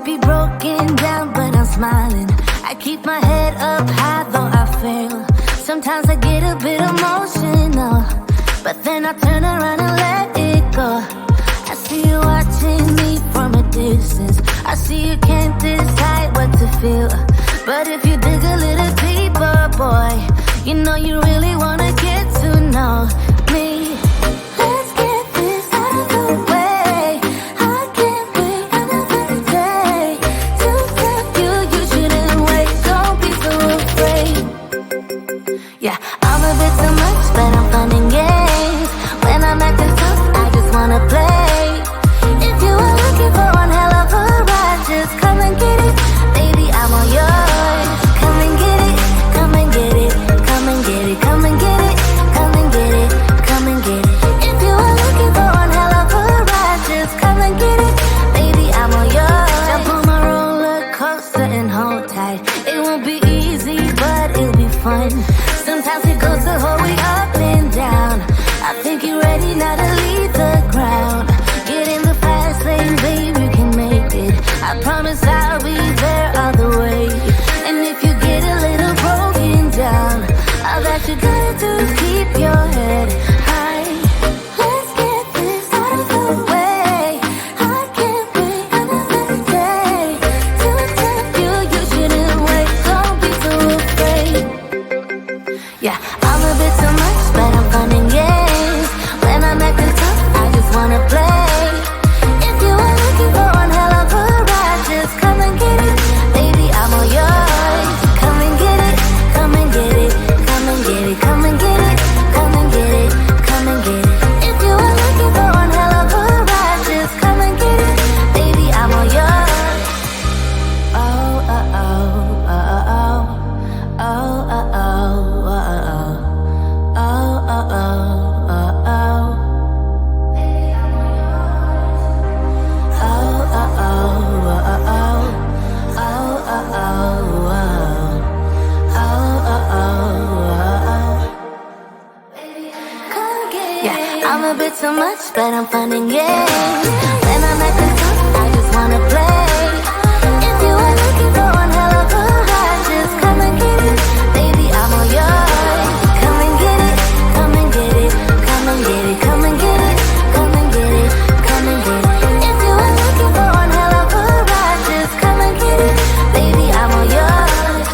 be broken down, but I'm smiling. I keep my head up high, though I fail. Sometimes I get a bit emotional, but then I turn around and let it go. I see you watching me from a distance. I see you can't decide what to feel, but if you dig a little deeper, boy, you know you really wanna get to know me. Let's get this out of the way. I can't wait another day to tell you you shouldn't wait. Don't be so afraid. Yeah, I'm a bit too much, but I'm fun and games. When I'm acting tough, I just wanna play. If you are looking for one hell of a ride, just come and get it. Baby, I'm all yours. Come and get it, come and get it, come and get it, come and get it, come and get it, come and get it. If you are looking for one hell of a ride, just come and get it. Baby, I'm all yours. Jump on my roller coaster and hold tight. It won't be easy, but it'll be fun. Sometimes it goes the whole way up and down. I think you're ready now to leave the ground. Get in the fast lane, baby, you can make it. I promise I'll be there all the way. And if you get a little broken down, all that you gotta do is keep your head high. Let's get this out of the way. I can't wait another day to tell you you shouldn't wait. Don't be so afraid. Yeah, I'm a bit too much, but I'm fun and games. When I'm acting tough, I just wanna play. If you are looking for one hell of a ride, just come and get it. Baby, I'm all yours. Come and get it, come and get it, come and get it, come and get it, come and get it, come and get it. If you are looking for one hell of a ride, just come and get it. Baby, I'm all yours. Oh, oh, oh, oh, oh, oh, oh, oh, oh, oh. Oh, oh, oh, oh, oh. Baby, I'm all yours. Oh, oh, oh, oh, oh. Oh, oh, oh, oh. Oh, oh, oh, oh. Come get it. Yeah, I'm a bit too much, but I'm fun and games. When I'm acting tough, I just wanna play. If you are looking for one hell of a ride, just come and get it. Baby, I'm all yours. Come and get it, come and get it, come and get it, come and get it, come and get it, come and get it. If you are looking for one hell of a ride, just come and get it. Baby, I'm all yours.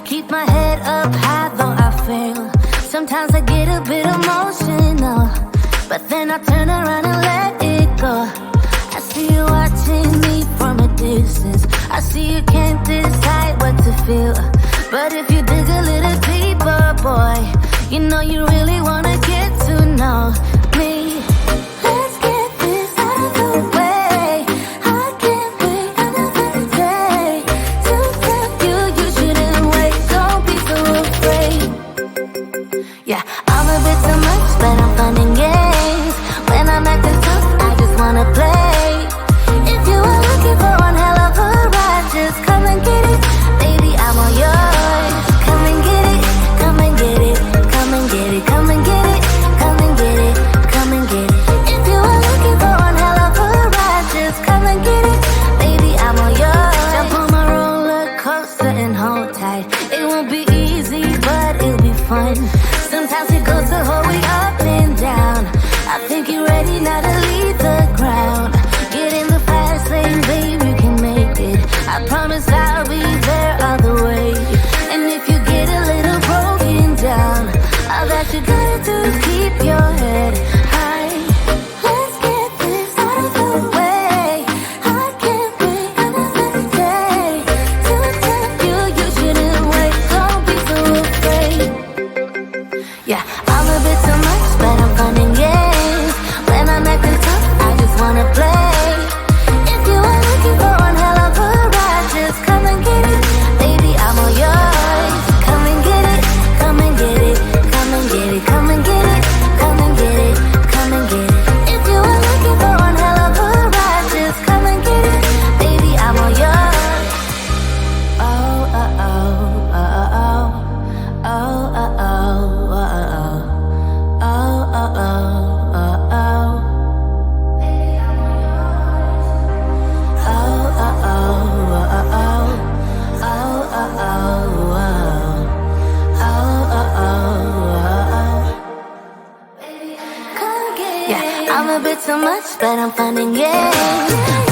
keep my head up high though I fail. Sometimes I get a bit emotional, but then I turn around and let it go. I see you watching me from a distance. I see you can't decide what to feel, but if you dig a little deeper, boy, you know you really wanna get to know me. Let's get this out of the way. I can't wait another day to tell you you shouldn't wait. Don't be so afraid. Yeah, I'm a bit too much, but I'm fun and games. When I'm acting tough, I just wanna play. If you are looking for one hell of a ride, just come and get it. Baby, I'm all yours. Come and get it, come and get it, come and get it, come and get it, come and get it, come and get it. If you are looking for one hell of a ride, just come and get it. Baby, I'm all yours. Jump on my roller coaster and hold tight. It won't be easy, but it'll be fun. Sometimes it goes the whole way up and down. I think you're ready now to leave the ground. Get in the fast lane, babe, you can make it. I promise I'll be there all the way. And if you get a little broken down, all that you gotta do is keep your head high. Let's get this out of the way. I can't wait another day to tell you you shouldn't wait. Don't be so afraid. Yeah, I'm a bit too much, but I'm fun and games. When I'm acting tough, I just wanna play. If you are looking for one hell of a ride, just come and get it. Baby, I'm all yours. Come and get it, come and get it, come and get it, come and get it, come and get it, come and get it. If you are looking for one hell of a ride, just come and get it. Baby, I'm all yours. Oh, oh, oh, oh, oh, oh, oh, oh, oh, oh. Oh, oh, oh, oh, oh. Oh, oh, oh, oh, oh. Oh, oh, oh, oh. Oh, oh, oh, oh. Yeah, I'm a bit too much, but I'm fun and games.